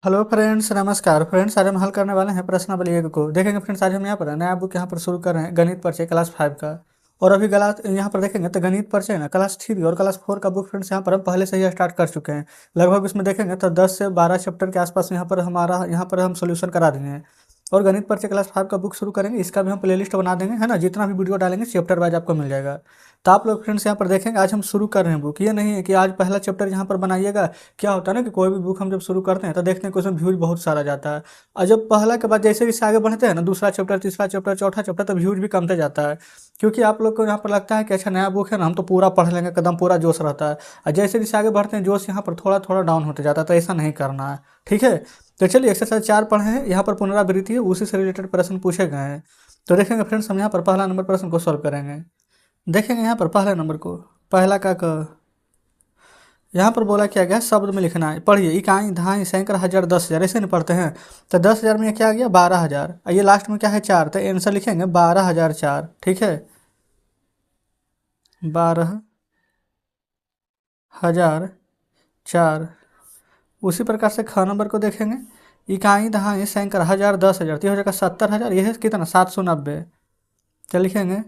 Hello friends, नमस्कार friends. आज हम हल करने वाले हैं प्रश्नावली 1 को। देखेंगे फ्रेंड्स, आज हम यहाँ पर नया बुक यहाँ पर शुरू कर रहे हैं, गणित परिचय क्लास 5 का। और अभी गलत यहाँ पर देखेंगे तो गणित परिचय ना क्लास 3 और क्लास 4 का बुक फ्रेंड्स यहाँ पर हम पहले से ही स्टार्ट कर चुके हैं। लगभग इसमें देखेंगे तो 10 से 12 चैप्टर के आसपास यहाँ पर हम सोल्यूशन करा देंगे हैं। और गणित परिचय क्लास 5 का बुक शुरू करेंगे, इसका भी हम प्लेलिस्ट बना देंगे, है ना। जितना भी वीडियो डालेंगे चैप्टर वाइज आपको मिल जाएगा। तो आप लोग फ्रेंड्स यहाँ पर देखेंगे, आज हम शुरू कर रहे हैं बुक। ये नहीं है कि आज पहला चैप्टर यहाँ पर बनाइएगा। क्या होता है ना कि कोई भी बुक हम जब शुरू करते हैं तो देखते हैं कि उसमें व्यूज बहुत सारा जाता है। और जब पहला के बाद जैसे जैसे आगे बढ़ते हैं ना, दूसरा चैप्टर, तीसरा चैप्टर, चौथा चैप्टर, तो व्यूज भी कमते जाता है। क्योंकि आप लोग को यहाँ पर लगता है कि अच्छा नया बुक है ना, हम तो पूरा पढ़ लेंगे, एकदम पूरा जोश रहता है। और जैसे जैसे आगे बढ़ते हैं जोश यहाँ पर थोड़ा थोड़ा डाउन होते जाता है। तो ऐसा नहीं करना है, ठीक है। तो चलिए एक्सरसाइज 4 पढ़े हैं, यहाँ पर पुनरावृत्ति है, उसी से रिलेटेड प्रश्न पूछे गए हैं। तो देखेंगे फ्रेंड्स, हम यहाँ पर पहला नंबर प्रश्न को सॉल्व करेंगे। देखेंगे यहाँ पर पहले नंबर को, पहला का यहाँ पर बोला क्या गया, शब्द में लिखना है। पढ़िए, इकाई, दहाई, सैकड़ा, हजार, 10,000, ऐसे नहीं पढ़ते हैं। तो 10,000 में क्या आ गया, 12,000। ये लास्ट में क्या है, 4, तो आंसर लिखेंगे 12,004, ठीक है। 12,004। उसी प्रकार से ख नंबर को देखेंगे, इकाई, दहाई, सैकड़ा, हजार, 10,000, तो ये हो जाएगा 70,000। यह है कितना, 790। क्या लिखेंगे,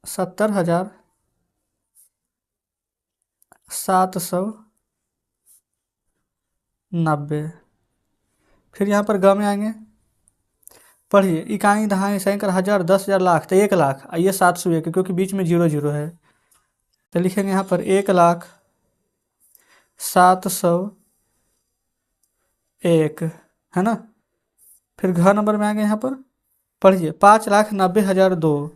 70,790। फिर यहाँ पर ग में आएंगे। पढ़िए, इकाई, दहाई, सैकड़ा, हजार, 10,000, लाख, तो 1,00,000। आइए 701, क्योंकि बीच में जीरो जीरो है। तो लिखेंगे यहाँ पर 1,07,101, है ना। फिर घ नंबर में आएंगे यहाँ पर। पढ़िए, 5,90,002,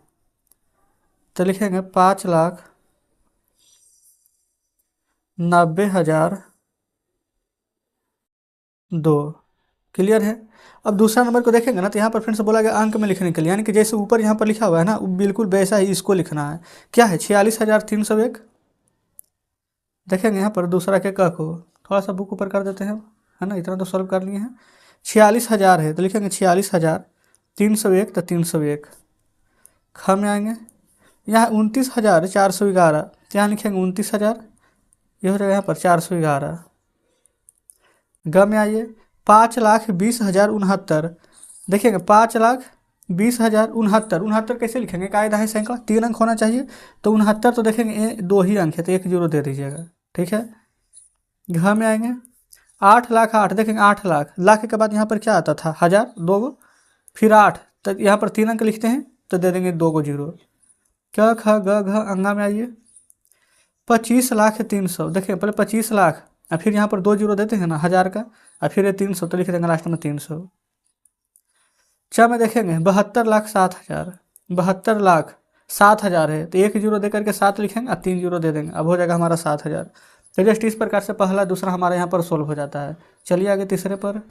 तो लिखेंगे 5,90,002। क्लियर है। अब दूसरा नंबर को देखेंगे ना, तो यहाँ पर फिर से बोला गया अंक में लिखने के लिए, यानी कि जैसे ऊपर यहाँ पर लिखा हुआ है ना, बिल्कुल वैसा ही इसको लिखना है। क्या है, 46,301। देखेंगे यहाँ पर दूसरा के क को, थोड़ा सा बुक ऊपर कर देते हैं, है ना। इतना तो सॉल्व कर लिए हैं। 46,000 है, तो लिखेंगे 46,301, तो 301। ख में आएंगे, यहाँ 29,411, तो यहाँ लिखेंगे 29,000। ये हो जाएगा यहाँ पर 411। ग में आइए, 5,20,069। देखिएगा 5,20,069। 69 कैसे लिखेंगे, कायदा है सैकड़ा, 3 अंक होना चाहिए। तो 69 तो देखेंगे 2 ही अंक है, तो 1 जीरो दे दीजिएगा, ठीक है। घ में आएंगे, 8,08,000। देखेंगे 8,00,000, लाख के बाद यहाँ पर क्या आता था, हजार, 2 गो, फिर 8, तो यहाँ पर 3 अंक लिखते हैं, तो दे देंगे 2 गो जीरो। क्या, ख, ग, घ, अंगा में आइए, 25,03,000। देखिए पहले 25,00,000, और फिर यहाँ पर 2 जीरो देते हैं ना हजार का, और फिर ये 300, तो लिख देंगे लास्ट में 300। च में देखेंगे 72,07,000। 72,07,000 है, तो 1 जीरो दे करके 7 लिखेंगे और 3 जीरो दे देंगे, अब हो जाएगा हमारा 7,000। तो जस्ट इस प्रकार से पहला दूसरा हमारे यहाँ पर सोल्व हो जाता है। चलिए आगे तीसरे पर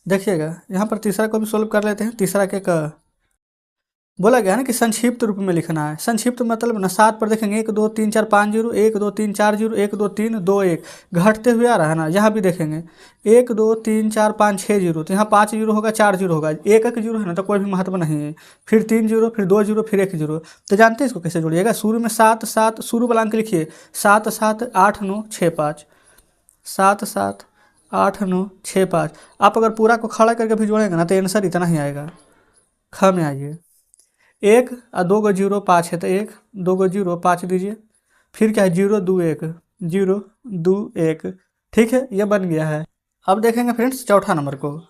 देखिएगा, यहाँ पर तीसरा को भी सोल्व कर लेते हैं। तीसरा के का बोला गया ना कि संक्षिप्त रूप में लिखना है। संक्षिप्त मतलब ना, 7 पर देखेंगे 1 2 3 4 5 जीरो, 1 2 3 4 जीरो, 1 2 3 2 1, घटते हुए आ रहा है ना। यहाँ भी देखेंगे 1 2 3 4 5 6 जीरो, तो यहाँ 5 जीरो होगा, 4 जीरो होगा, एक एक जीरो है ना, तो कोई भी महत्व नहीं है। फिर 3 जीरो, फिर 2 जीरो, फिर 1 जीरो। तो जानते हैं इसको कैसे जोड़िएगा, शुरू में 7 7, शुरू वाला अंक लिखिए, 7 7 8 9 6 5, 7 7 8 9 6 5। आप अगर पूरा को खड़ा करके भी जोड़ेंगे ना, तो आंसर इतना ही आएगा। ख में आइए, 1 और 2 गो जीरो, 5 है, तो 1 2 गो जीरो, 5 दीजिए। फिर क्या है, 0 2 1, 0 2 1, ठीक है, ये बन गया है। अब देखेंगे फ्रेंड्स चौथा नंबर को।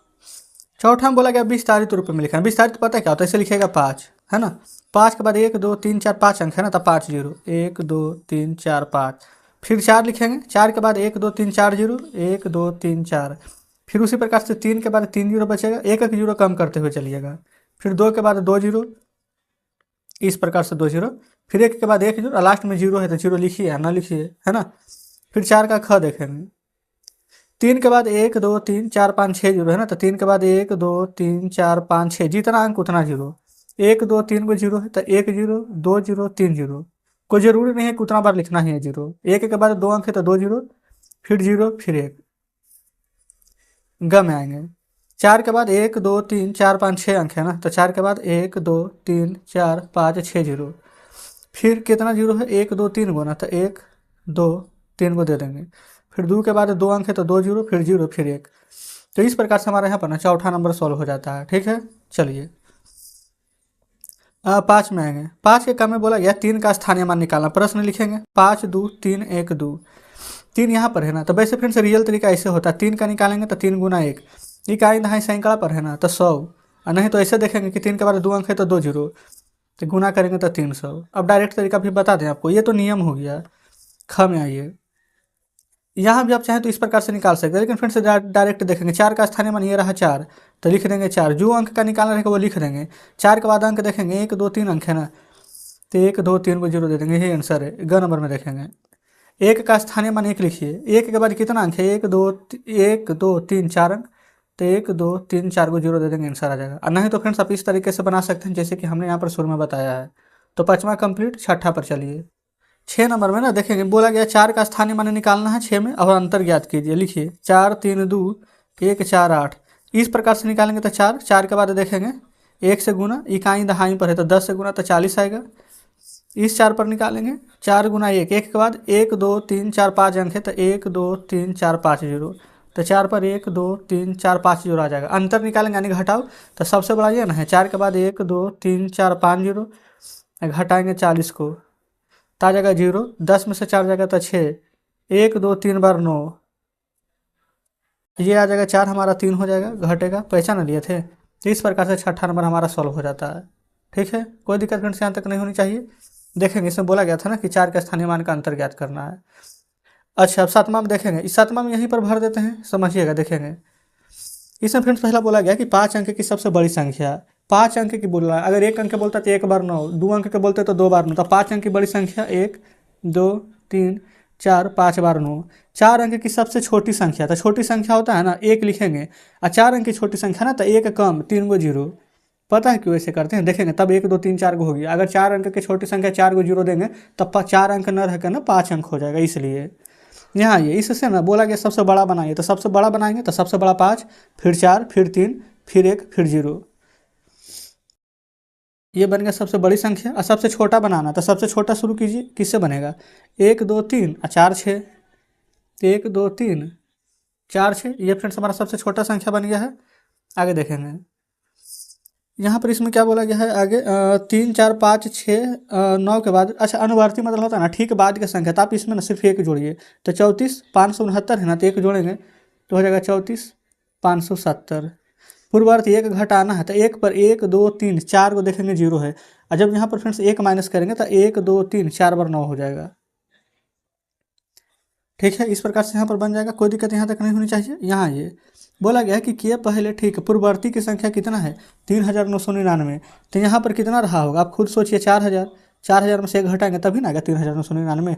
चौथा में बोला गया विस्तारित रूप में लिखना है। विस्तारित पता है क्या होता है, ऐसे लिखेगा 5, है ना। 5 के बाद 1 2 3 4 5 अंक है ना, तो 5 जीरो, 1 2 3 4 5। फिर 4 लिखेंगे, 4 के बाद 1 2 3 4 जीरो, 1 2 3 4। फिर उसी प्रकार से 3 के बाद 3 जीरो बचेगा, एक एक जीरो कम करते हुए चलिएगा। फिर 2 के बाद 2 जीरो, इस प्रकार से 2 जीरो, फिर 1 के बाद 1 जीरो, लास्ट में जीरो है तो जीरो लिखिए या ना लिखिए, है ना। फिर 4 का ख देखेंगे, 3 के बाद 1 2 3 4 5 6 जीरो है ना, तो 3 के बाद 1 2 3 4 5 6, जितना अंक उतना जीरो। 1 2 3 को जीरो है, तो 1 जीरो, 2 जीरो, 3 जीरो। कोई जरूरी नहीं है कि उतना बार लिखना ही है जीरो। 1 के बाद 2 अंक है तो 2 जीरो, फिर जीरो, फिर 1। ग में आएंगे, 4 के बाद 1 2 3 4 5 6 अंक है ना, तो 4 के बाद 1 2 3 4 5 6 जीरो। फिर कितना जीरो है, 1 2 3 गो ना, तो 1 2 3 को दे देंगे। फिर 2 के बाद 2 अंक है तो 2 जीरो, फिर जीरो, फिर 1। तो इस प्रकार से हमारे यहाँ पर ना चौथा नंबर सॉल्व हो जाता है। ठीक है, चलिए 5 में आएंगे। 5 के काम में बोला गया 3 का स्थानीय मान निकालना। प्रश्न लिखेंगे 5 2 3 1 2। 3 यहाँ पर है ना, तो वैसे फ्रेंड्स रियल तरीका ऐसे होता है, 3 का निकालेंगे तो 3 गुना 1, इकाई दहाई सैकड़ा पर है ना तो 100, और नहीं तो ऐसे देखेंगे कि 3 के बाद 2 अंक है तो 2 जीरो, तो गुना करेंगे तो 300। अब डायरेक्ट तरीका भी बता दें आपको, ये तो नियम हो गया। ख में आइए, यहाँ भी आप चाहें तो इस प्रकार से निकाल सकते हैं, लेकिन फ्रेंड्स डायरेक्ट देखेंगे। 4 का स्थानीय मान ये रहा 4, तो लिख देंगे 4, जो अंक का निकालना रहेगा वो लिख देंगे। 4 के बाद अंक देखेंगे 1 2 3 अंक है ना, तो 1 2 3 को जीरो दे देंगे, यही आंसर है। ग नंबर में देखेंगे 1 का स्थानीय मान 1 लिखिए, 1 के बाद कितना अंक है 1 2 3 4 अंक, तो 1 2 3 4 को जीरो दे देंगे, आंसर आ जाएगा। और नहीं तो फ्रेंड्स आप इस तरीके से बना सकते हैं जैसे कि हमने यहाँ पर शुरू में बताया है। तो 5वां कंप्लीट, छठा पर चलिए। 6 नंबर में ना देखेंगे बोला गया 4 का स्थानीय मान निकालना है 6 में, और अंतर ज्ञात कीजिए। लिखिए 4 3 2 1 4 8। इस प्रकार से निकालेंगे तो 4 के बाद देखेंगे 1 से गुना, इकाई दहाई पर है तो 10 से गुना तो 40 आएगा। इस 4 पर निकालेंगे 4 गुना 1, 1 के बाद 1 2 3 4 5 अंक है तो 1 2 3 4 5 जीरो, तो 4 पर 1 2 3 4 5 जीरो आ जाएगा। अंतर निकालेंगे यानी घटाओ, तो सबसे बड़ा ये ना है, 4 के बाद 1 2 3 4 5 जीरो, घटाएंगे 40 को तो आ जाएगा जीरो, 10 में से 4 जाएगा तो 6, 1 2 3 बार 9, ये आ जाएगा 4, हमारा 3 हो जाएगा, घटेगा, पहचान लिए थे। तो इस प्रकार से छठा नंबर हमारा सॉल्व हो जाता है। ठीक है, कोई दिक्कत फ्रेंड्स यहाँ तक नहीं होनी चाहिए। देखेंगे इसमें बोला गया था ना कि 4 के स्थानीय मान का अंतर ज्ञात करना है। अच्छा, अब 7वां में देखेंगे, इस 7वां में यहीं पर भर देते हैं, समझिएगा। देखेंगे इसमें फ्रेंड्स पहला बोला गया कि 5 अंक की सबसे बड़ी संख्या, 5 अंक की बोल रहा है। अगर 1 अंक बोलता तो 1 बार 9, 2 अंक के बोलते तो 2 बार 9, तो 5 अंक की बड़ी संख्या 1 2 3 4 5 बार 9। 4 अंक की सबसे छोटी संख्या, तो छोटी संख्या होता है ना 1 लिखेंगे, और 4 अंक की छोटी संख्या ना तो 1 कम 3 गो जीरो। पता है क्यों ऐसे करते हैं, देखेंगे तब 1 2 3 4 को होगी। अगर 4 अंक की छोटी संख्या 4 को जीरो देंगे तब 4 अंक न रहकर ना 5 अंक हो जाएगा, इसलिए यहाँ ये इससे ना बोला गया सबसे बड़ा बनाइए, तो सबसे बड़ा बनाएंगे तो सबसे बड़ा 5, फिर 4, फिर 3, फिर 1, फिर 0, ये बन गया सबसे बड़ी संख्या। और सबसे छोटा बनाना, तो सबसे छोटा शुरू कीजिए, किससे बनेगा 1 2 3 और 4 6, 1 2 3 4 6, ये फ्रेंड्स हमारा सबसे छोटा संख्या बन गया है। आगे देखेंगे यहाँ पर इसमें क्या बोला गया है आगे, 3 4 5 6 9 के बाद, अच्छा अनुवर्ती मतलब होता है ना ठीक बाद की संख्या, तो आप इसमें ना सिर्फ 1 जोड़िए, तो 34 569 है ना, तो 1 जोड़ेंगे तो हो जाएगा 34 570। पूर्ववर्ती 1 घटाना है, तो 1 पर 1 2 3 4 को देखेंगे जीरो है, और जब यहाँ पर फ्रेंड्स 1 माइनस करेंगे तो 1 2 3 4 बार 9 हो जाएगा। ठीक है, इस प्रकार से यहाँ पर बन जाएगा, कोई दिक्कत यहाँ तक नहीं होनी चाहिए। यहाँ ये बोला गया कि किए पहले ठीक है, पूर्ववर्ती की संख्या कितना है 3999, तो यहाँ पर कितना रहा होगा आप खुद सोचिए, 4000, 4000 में से 1 घटाएंगे तभी ना आएगा 3999।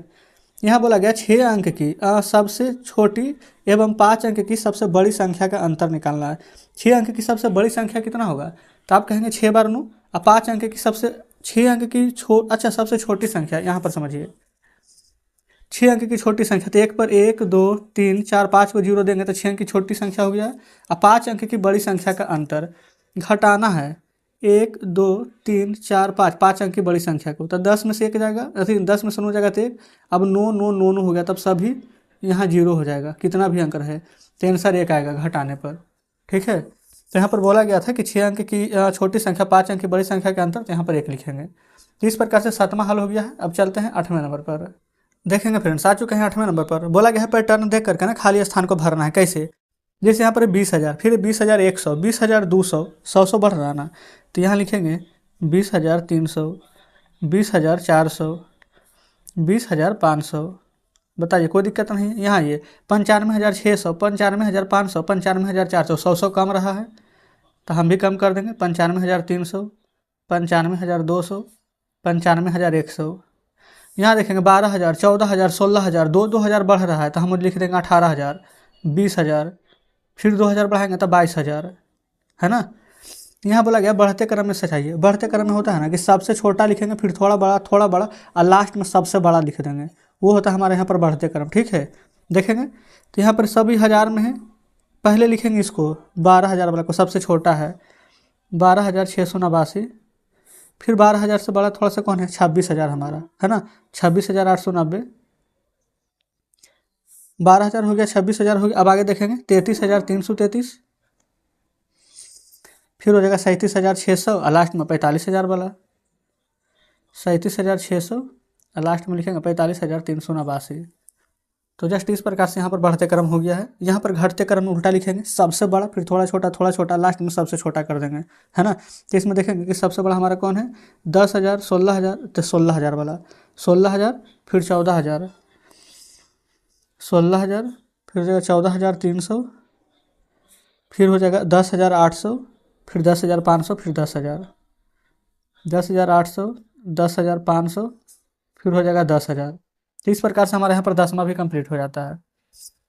यहाँ बोला गया 6 अंक की सबसे छोटी एवं 5 अंक की सबसे बड़ी संख्या का अंतर निकालना है। 6 अंक की सबसे बड़ी संख्या कितना होगा, तो आप कहेंगे 6 बार 9, और 5 अंक की सबसे 6 अंक की अच्छा सबसे छोटी संख्या, यहाँ पर समझिए 6 अंक की छोटी संख्या, तो 1 पर 1 2 3 4 5 को जीरो देंगे तो 6 अंक की छोटी संख्या हो गया। और 5 अंक की बड़ी संख्या का अंतर घटाना है, 1 2 3 4 5, 5 अंक की बड़ी संख्या को, तो 10 में से 1 जाएगा, 10 में से 9 जाएगा तो 1, अब 9 9 9 9 हो गया, तब सभी यहाँ जीरो हो जाएगा, कितना भी अंक है तो आंसर 1 आएगा घटाने पर। ठीक है, तो यहाँ पर बोला गया था कि 6 अंक की छोटी संख्या 5 अंक की बड़ी संख्या के अंतर, तो यहाँ पर 1 लिखेंगे। तो इस प्रकार से 7वां हल हो गया है। अब चलते हैं 8वें नंबर पर। देखेंगे फ्रेंड्स आ चुके हैं 8वें नंबर पर। बोला गया है पैटर्न देख करके ना खाली स्थान को भरना है। कैसे, जैसे यहाँ पर 20,000, फिर 20,100, 20,200, 100 बढ़ रहा ना, तो यहाँ लिखेंगे 20,300, 20,400, 20,500। बताइए कोई दिक्कत नहीं है। यहाँ ये 95,600, 95,500, 95,400, 100 कम रहा है तो हम भी कम कर देंगे, 95,300, 95,200, 95,100। यहाँ देखेंगे 12,000, 14,000, 16,000, 2,000 बढ़ रहा है तो हम लिख देंगे 18,000, 20,000, फिर 2,000 बढ़ाएंगे तो 22,000, है ना। यहाँ बोला गया बढ़ते क्रम में सजाइए। बढ़ते क्रम में होता है ना कि सबसे छोटा लिखेंगे, फिर थोड़ा बड़ा और लास्ट में सबसे बड़ा लिख देंगे, वो होता है हमारे यहाँ पर बढ़ते क्रम। ठीक है, देखेंगे तो यहाँ पर सभी हज़ार में है, पहले लिखेंगे इसको 12,000 वाला को, सबसे छोटा है 12,689, फिर 12,000 से बड़ा थोड़ा सा कौन है 26,000 हमारा, है ना, 26,890, 12,000 हो गया, 26,000 हो गया। अब आगे देखेंगे 33,333, फिर हो जाएगा 37,600 और लास्ट में 45,000 वाला, 37,600 और लास्ट में लिखेंगे 45,389। तो जस्ट इस प्रकार से यहाँ पर बढ़ते क्रम हो गया है। यहाँ पर घटते क्रम में उल्टा लिखेंगे, सबसे बड़ा फिर थोड़ा छोटा लास्ट में सबसे छोटा कर देंगे, है ना। तो इसमें देखेंगे कि सबसे बड़ा हमारा कौन है, 10,000, 16,000, तो 16,000 वाला, 16,000 फिर 14,000, 16,000 फिर हो जाएगा 14,300, फिर हो जाएगा 10,800, फिर 10,500, फिर 10,000, 10,800, 10,500, फिर हो जाएगा 10,000। तो इस प्रकार से हमारे यहाँ पर 10वां भी कंप्लीट हो जाता है।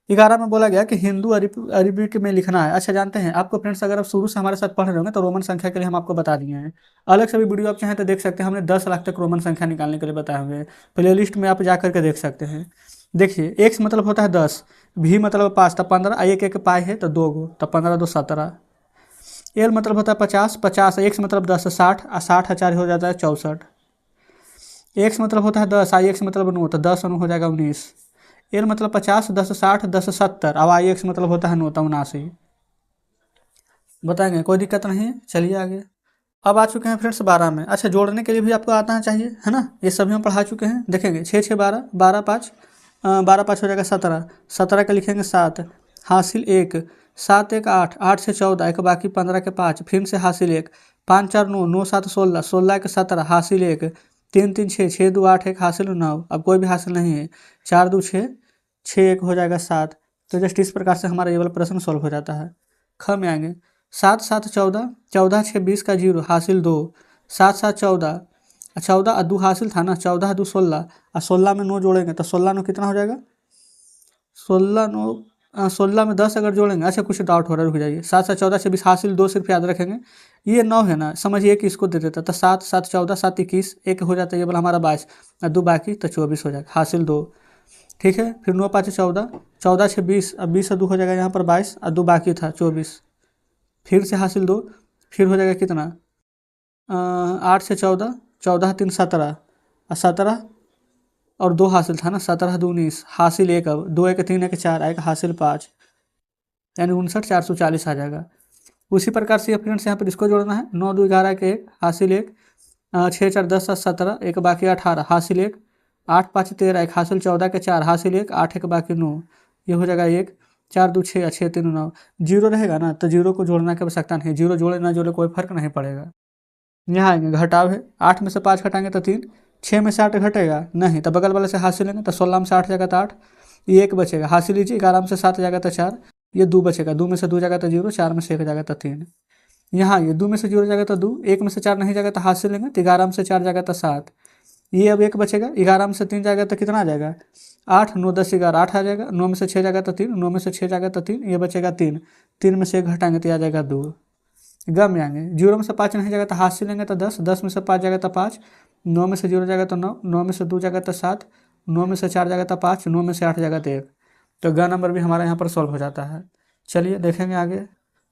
11 में बोला गया कि हिंदू अरबिक में लिखना है। अच्छा, जानते हैं आपको फ्रेंड्स, अगर आप शुरू से हमारे साथ पढ़ रहे होंगे तो रोमन संख्या के लिए हम आपको बता दिए हैं, अलग से भी वीडियो आप चाहें तो देख सकते हैं। हमने 10 लाख तक रोमन संख्या निकालने के लिए बताए हुए हैं, प्ले लिस्ट में आप जा करके देख सकते हैं। देखिए, एक्स मतलब होता है 10, भी मतलब 5, तब 15, एक एक पाई है तो 2 गो, तब 15 2 17। एल मतलब होता है 50, 50 एक्स मतलब 10 60, और 60 4 हो जाता है 64। एक्स मतलब होता है 10, आई एक्स मतलब 9, तो 10 9 हो जाएगा 19। एल मतलब 50, 10 60, 10 70, अब आई एक्स मतलब होता है 9, तो 79। बताएंगे, कोई दिक्कत नहीं है। चलिए आगे। अब आ चुके हैं फ्रेंड्स 12 में। अच्छा, जोड़ने के लिए भी आपको आना चाहिए, है ना। ये सभी हम पढ़ा चुके हैं। देखेंगे 6 6 12, 12 5, 12 5 हो जाएगा 17, 17 का लिखेंगे 7, हासिल 1, 7 1 8, 8 से 14, एक बाकी 15 के 5, फिर से हासिल 1, 5 4 9, 9 7 16, 16 के 17, हासिल 1, 3 3 6, 6 2 8, 1 हासिल 9। अब कोई भी हासिल नहीं है, 4 2 6, 6 1 हो जाएगा 7। तो जस्ट इस प्रकार से हमारा ये वाला प्रश्न सॉल्व हो जाता है। ख में आएंगे 7 7 14, 14 6 20 का 0, हासिल 2, 7 7 14, 14 2 हासिल था ना, 14 2 16, और 16 में 9 जोड़ेंगे तो 16 9 कितना हो जाएगा, 16 9, 16 में 10 अगर जोड़ेंगे। अच्छा, कुछ डाउट हो रहा है, रुक जाइए। 7 7 14 से 20 हासिल 2 सिर्फ याद रखेंगे, ये 9 है ना, समझिए कि इसको दे देता, तो 7 7 14, 7 21, एक हो जाता है ये वाला हमारा 22, और 2 बाकी तो 24 हो जाएगा, हासिल 2। ठीक है, फिर 9 5 14, 14 6 20, अब 20 से 2 हो जाएगा यहाँ पर 22, और 2 बाकी था 24, फिर से हासिल 2, फिर हो जाएगा कितना, 8 से 14, 14 3 17, और 17 और 2 हासिल था ना, 17 2 19, हासिल 1, अब 2 1 3 1 4 आएगा, हासिल 5, यानी 59 440 आ जाएगा। उसी प्रकार से फ्रेंड्स यहाँ पर इसको जोड़ना है, 9 2 11 के 1, हासिल 1, 6 4 10 7 17, एक बाकी 18, हासिल 1, 8 5 13, एक हासिल 14 के 4, हासिल 1, 8 एक बाकी 9, ये हो जाएगा 1, 4 2 6, 6 3 9। जीरो रहेगा ना तो जीरो को जोड़ने की आवश्यकता नहीं, जीरो जोड़े ना जोड़े कोई फर्क नहीं पड़ेगा। यहाँ आएंगे, घटाव है, 8 में से 5 घटाएंगे तो 3, 6 में से 8 घटेगा नहीं, तो बगल वाले से हासिल लेंगे तो 16 में से 8 जाएगा तो 8, ये 1 बचेगा, हासिल लीजिए, 11 में से 7 जाएगा तो 4, ये 2 बचेगा, 2 में से 2 जाएगा तो 0, 4 में से 1 जाएगा तो 3। यहाँ ये 2 में से 0 जाएगा तो 2, 1 में से 4 नहीं जाएगा तो हासिल लेंगे, तो 11 में से 4 जाएगा तो 7, ये अब 1 बचेगा, 11 में से 3 जाएगा तो कितना आ जाएगा, 8 9 10 11, 8 आ जाएगा, 9 में से 6 जाएगा तो 3, 9 में से 6 जाएगा तो 3, ये बचेगा 3, 3 में से 1 घटाएंगे तो आ जाएगा 2। गम में आएंगे, 0 में से 5 नहीं जाएगा तो हासिल लेंगे तो 10, 10 में से 5 जाएगा तो 5, 9 में से 0 जाएगा तो 9, 9 में से 2 जाएगा तो 7, 9 में से 4 जाएगा तो 5, 9 में से 8 जाएगा तो 1। तो ग नंबर भी हमारा यहाँ पर सॉल्व हो जाता है। चलिए देखेंगे आगे।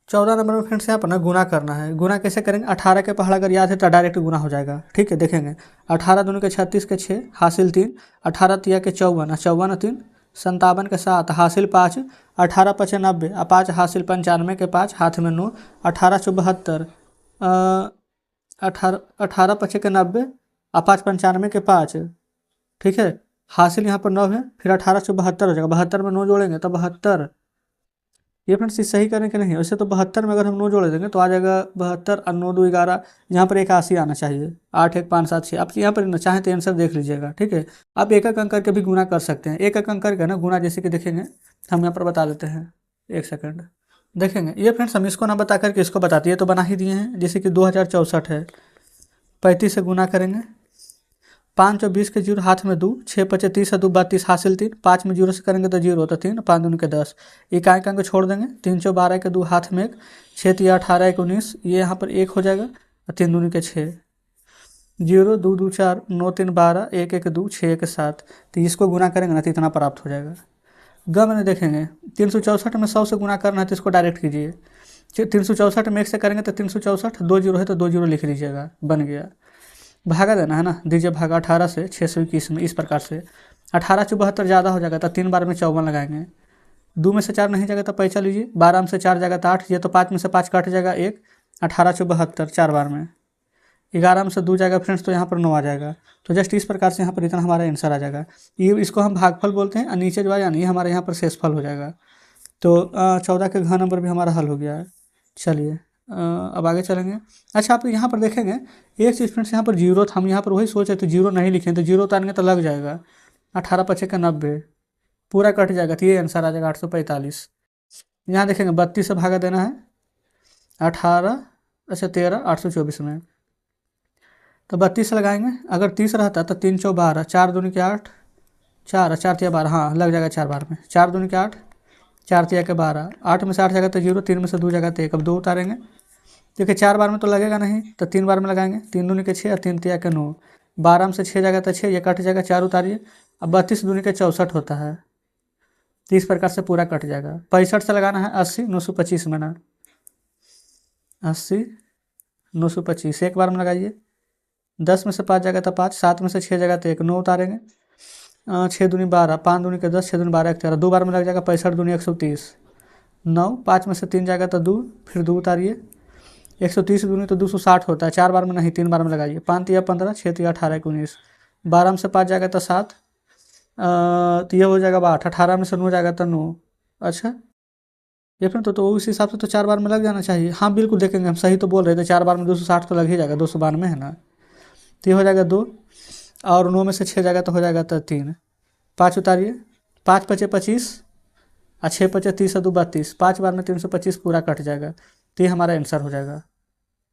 14 नंबर में फ्रेंड्स यहाँ पर ना गुना करना है। गुना कैसे करेंगे, 18 के पहाड़ा अगर याद है तो डायरेक्ट गुना हो जाएगा। ठीक है, देखेंगे 18 दूनी के 36 के 6, हासिल 3, 18 तिया के 54, 54 3 57 के 7, हासिल 5, 18 5 90, 5 हासिल 95 के 5, हाथ में 9, 18 72, 18 5 के 90, 5 95 के 5। ठीक है, हासिल यहाँ पर 9 है, फिर 18 72 हो जाएगा, 72 में 9 जोड़ेंगे तो 72। ये फ्रेंड्स इस सही करने के नहीं, वैसे तो 72 में अगर हम 9 जोड़ देंगे तो आ जाएगा 72 और 9 2 11, यहाँ पर 81 आना चाहिए, 8 1 5 7 6। आप यहाँ पर चाहें तो आंसर देख लीजिएगा। ठीक है, आप एक एक अंक करके भी गुना कर सकते हैं, एक एक अंक करके ना गुना, जैसे कि देखेंगे हम यहाँ पर बता देते हैं, एक सेकंड देखेंगे। ये फ्रेंड्स हम इसको ना बता करके इसको बताते हैं, तो बना ही दिए हैं। जैसे कि 2064 है, 35 से गुना करेंगे, 5 और 20 के 0, हाथ में 2, 6 5 30 2 32, हासिल 3, 5 में 0 से करेंगे तो 0 तो 3, 5 दूनी के 10, इकाई अंक छोड़ देंगे, 3 4 12 के 2, हाथ में 1, 6 3 18 1 19, ये यहाँ पर 1 हो जाएगा, और 3 दूनी के 6, 0 2 2 4 9 3 12, 1 1 2 6 1 7। तो इसको गुना करेंगे ना तो इतना प्राप्त हो जाएगा। ग मैंने देखेंगे 364 में 100 से गुना करना है तो इसको डायरेक्ट कीजिए, 364 में 1 से करेंगे तो 364, 2 0 है तो 2 0 लिख लीजिएगा, बन गया। भागा देना है ना, दीजिए भागा 18 से 621 में, इस प्रकार से 18 74 ज़्यादा हो जाएगा तो 3 बार में 54 लगाएंगे, 2 में से 4 नहीं जाएगा तो पैसा लीजिए, 12 में से 4 जाएगा तो 8, ये तो 5 में से 5 कट जाएगा 1, 18 चौ 72 4 बार में। 11 में से 2 जाएगा फ्रेंड्स तो यहाँ पर 9 आ जाएगा। तो जस्ट इस प्रकार से यहाँ पर इतना हमारा आंसर आ जाएगा। ये इसको हम भागफल बोलते हैं और नीचे जो है यानी हमारे यहाँ पर शेषफल हो जाएगा। तो 14 के घ नंबर भी हमारा हल हो गया है। चलिए अब आगे चलेंगे। अच्छा आप यहाँ पर देखेंगे एक चीज़ फ्रेंड्स, यहाँ पर जीरो था, हम यहाँ पर वही सोचे तो जीरो नहीं लिखे, तो जीरो उतारेंगे तो लग जाएगा। 18 पचे का 90 पूरा कट जाएगा, तो ये आंसर आ जाएगा 845। यहाँ देखेंगे 32 से भागा देना है 18 अच्छा 13 824 में, तो 32 लगाएंगे। अगर 30 रहता तो 3 चौ 12 4 दूनी के 8 4 4 तिया 12 हाँ लग जाएगा 4 बार में। 4 दूनी के 8 4 तिया के 12 8 में से 8 जगह तो 0 3 में से 2 जगह तो 1। अब 2 उतारेंगे, देखिए 4 बार में तो लगेगा नहीं, तो 3 बार में लगाएंगे। 3 दूनी के 6 और 3 तिया के 9 12 में से 6 जगह तो 6 ये कट जाएगा। 4 उतारिए। अब 32 दूनी के 64 होता है, तो इस प्रकार से पूरा कट जाएगा। 65 से लगाना है 80 925 में ना 80 925 एक बार में लगाइए। 10 में से 5 जगह तो 5 7 में से 6 जगह तो 1 9 उतारेंगे। 6 दूनी 12 5 दूनी के 10 6 दूनी 12 1 13 2 बार में लग जाएगा। 65 दूनी 130 9 5 में से 3 जगह तो 2 फिर 2 उतारिए। 130 दूनी तो 260 होता है, 4 बार में नहीं 3 बार में लगाइए। 5 तिया 15 6 तिया 18 19 12 में से 5 जाएगा तो 7 तो ये हो जाएगा 8 18 में से 9 जाएगा तो 9। अच्छा ये फिर तो उस हिसाब से तो 4 बार में लग जाना चाहिए। हाँ बिल्कुल देखेंगे हम सही तो बोल रहे थे, 4 बार में 260 तो लग ही जाएगा, 292 है ना, तो ये हो जाएगा 2 और 9 में से 6 जाएगा तो हो जाएगा तो 3। 5 उतारिए। 5 पचे 25 और 6 पचे 30 और 2 32 5 बार में 325 पूरा कट जाएगा, तो ये हमारा आंसर हो जाएगा।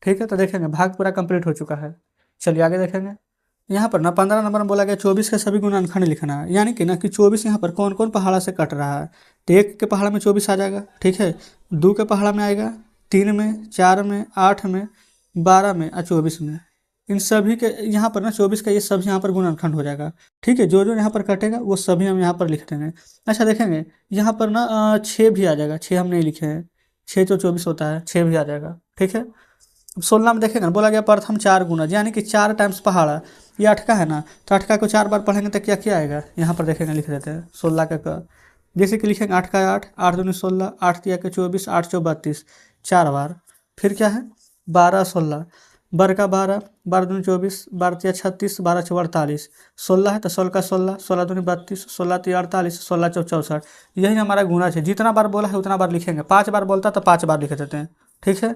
ठीक है तो देखेंगे भाग पूरा कंप्लीट हो चुका है। चलिए आगे देखेंगे। यहाँ पर ना 15 नंबर में बोला गया 24 के सभी गुणनखंड लिखना है, यानी कि ना कि 24 यहाँ पर कौन कौन पहाड़ा से कट रहा है। तो 1 के पहाड़ा में 24 आ जाएगा, ठीक है। 2 के पहाड़ा में आएगा, 3 में 4 में 8 में 12 में और 24 में। इन सभी के यहाँ पर ना 24 का ये सभी यहाँ पर गुणनखंड हो जाएगा। ठीक है, जो जो यहाँ पर कटेगा वो सभी हम यहाँ पर लिख देंगे। अच्छा देखेंगे यहाँ पर ना 6 भी आ जाएगा, 6 हम नहीं लिखे हैं, 6 तो 24 होता है, 6 भी आ जाएगा। ठीक है 16 में देखेंगे ना बोला गया प्रथम 4 गुना, यानी कि 4 टाइम्स पहाड़ा। ये अटका है ना, तो अटका को 4 बार पढ़ेंगे तो क्या क्या आएगा यहाँ पर देखेंगे, लिख देते हैं 16 का जैसे कि लिखेंगे 8 का 8 8 दूनी 16 8 तिया के 24 8 चौ 32 4 बार। फिर क्या है 12 16 बर का 12 12 दूनी 24 12 तिया 36 12 चौ 48 16 है तो 16 का 16 16 दूनी 32 16 तिया 48 16 चौ 64। यही हमारा गुना है, जितना बार बोला है उतना बार लिखेंगे। 5 बार बोलता तो 5 बार लिख देते हैं। ठीक है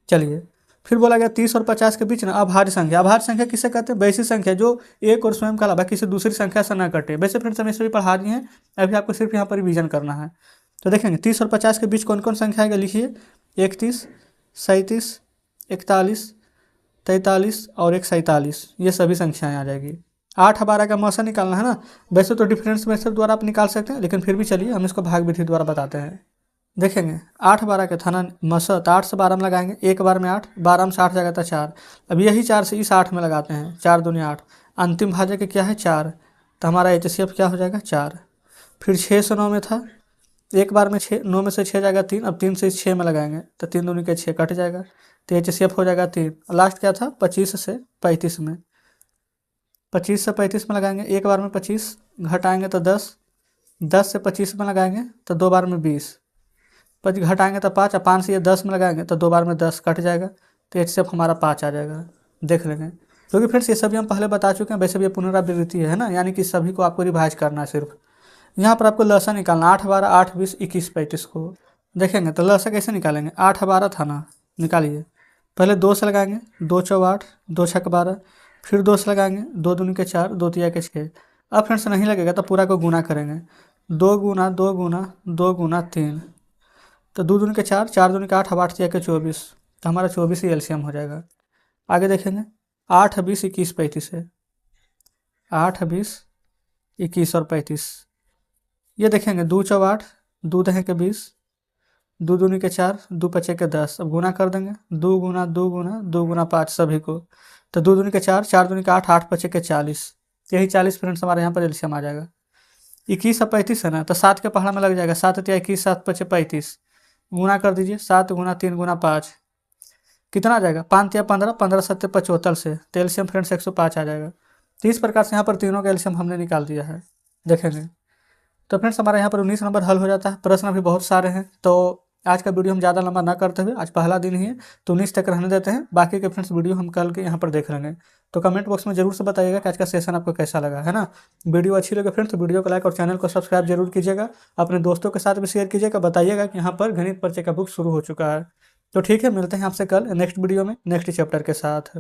चलिए फिर बोला गया 30 और 50 के बीच ना अभाज्य संख्या। अभाज्य संख्या किसे कहते हैं, वैसी संख्या जो एक और स्वयं के अलावा किसी दूसरी संख्या से ना कटे। वैसे फ्रेंड्स हम इसमें भी पढ़ा दिए हैं, अभी आपको सिर्फ यहाँ पर रिवीजन करना है। तो देखेंगे 30 और 50 के बीच कौन कौन संख्या आएगा, लिखिए 31 37 41 43 और 147, ये सभी संख्याएँ आ जाएगी। 8 12 का मौसा निकालना है ना, वैसे तो डिफरेंस मेथड द्वारा आप निकाल सकते हैं, लेकिन फिर भी चलिए हम इसको भाग विधि द्वारा बताते हैं। देखेंगे 8 12 के थाना मसा, तो 8 से 12 में लगाएंगे, 1 बार में 8 12 में से 8 जाएगा था 4। अब यही 4 से इस 8 में लगाते हैं, 4 दूनी 8 अंतिम भाज्य के क्या है 4, तो हमारा HCF क्या हो जाएगा 4। फिर 6 से 9 में था, 1 बार में 6 9 में से 6 जाएगा 3, अब 3 से इस 6 में लगाएंगे तो 3 दूनी के 6 कट जाएगा, तो HCF हो जाएगा 3। लास्ट क्या था 25 से 35 में, 25 से 35 में लगाएंगे, 1 बार में 25 घटाएंगे तो 10 10 से 25 में लगाएंगे तो 2 बार में 20 25 घटाएंगे तो 5 और 5 से ये 10 में लगाएंगे तो 2 बार में 10 कट जाएगा, तो HCF हमारा 5 आ जाएगा। देख लेंगे क्योंकि फ्रेंड्स ये सभी हम पहले बता चुके हैं, वैसे भी ये पुनरावृत्ति है ना, यानी कि सभी को आपको रिवाइज करना है। सिर्फ यहाँ पर आपको लसा निकालना 8 12 8 20 21 35 को। देखेंगे तो लसा कैसे निकालेंगे, 8 12 था ना, निकालिए। पहले 2 से लगाएंगे, 2 चौ 8 2 छक 12, फिर 2 से लगाएंगे, 2 दूनी के 4 2 तिया के 6। अब फ्रेंड्स नहीं लगेगा तो पूरा को गुना करेंगे, 2 गुना 2 गुना 2 गुना 3, तो 2 दूनी के 4 4 दूनी के 8 8 तिया के 24, तो हमारा 24 ही LCM हो जाएगा। आगे देखेंगे 8 20 21 35 है, 8 20 21 और 35। ये देखेंगे 2 चौ 8 2 दहे के 20 2 दूनी के 4 2 पचे के 10। अब गुना कर देंगे, 2 गुना 2 गुना 2 गुना 5 सभी को, तो 2 दूनी के 4 4 दूनी के 8 8 पचे के 40, यही 40 फ्रेंड्स हमारे यहाँ पर LCM आ जाएगा। 21 और 35 है ना, तो 7 के पहाड़ा में लग जाएगा, 7 तिया 21 7 पचे 35, गुना कर दीजिए, 7 गुना 3 गुना 5 कितना आ जाएगा 5 तिया 15 15 7 75 से, तो LCM फ्रेंड्स 105 आ जाएगा। तो इस प्रकार से यहाँ पर तीनों का LCM हमने निकाल दिया है। देखेंगे तो फ्रेंड्स हमारे यहाँ पर 19 नंबर हल हो जाता है। प्रश्न अभी बहुत सारे हैं, तो आज का वीडियो हम ज़्यादा लंबा ना करते हुए, आज पहला दिन ही है तो 19 तक रहने देते हैं। बाकी के फ्रेंड्स वीडियो हम कल के यहाँ पर देख लेंगे। तो कमेंट बॉक्स में जरूर से बताइएगा कि आज का सेशन आपको कैसा लगा, है ना। वीडियो अच्छी लगे फ्रेंड्स तो वीडियो को लाइक और चैनल को सब्सक्राइब जरूर कीजिएगा। अपने दोस्तों के साथ भी शेयर कीजिएगा, बताइएगा कि यहाँ पर गणित परिचय का बुक शुरू हो चुका है। तो ठीक है, मिलते हैं आपसे कल नेक्स्ट वीडियो में नेक्स्ट चैप्टर के साथ।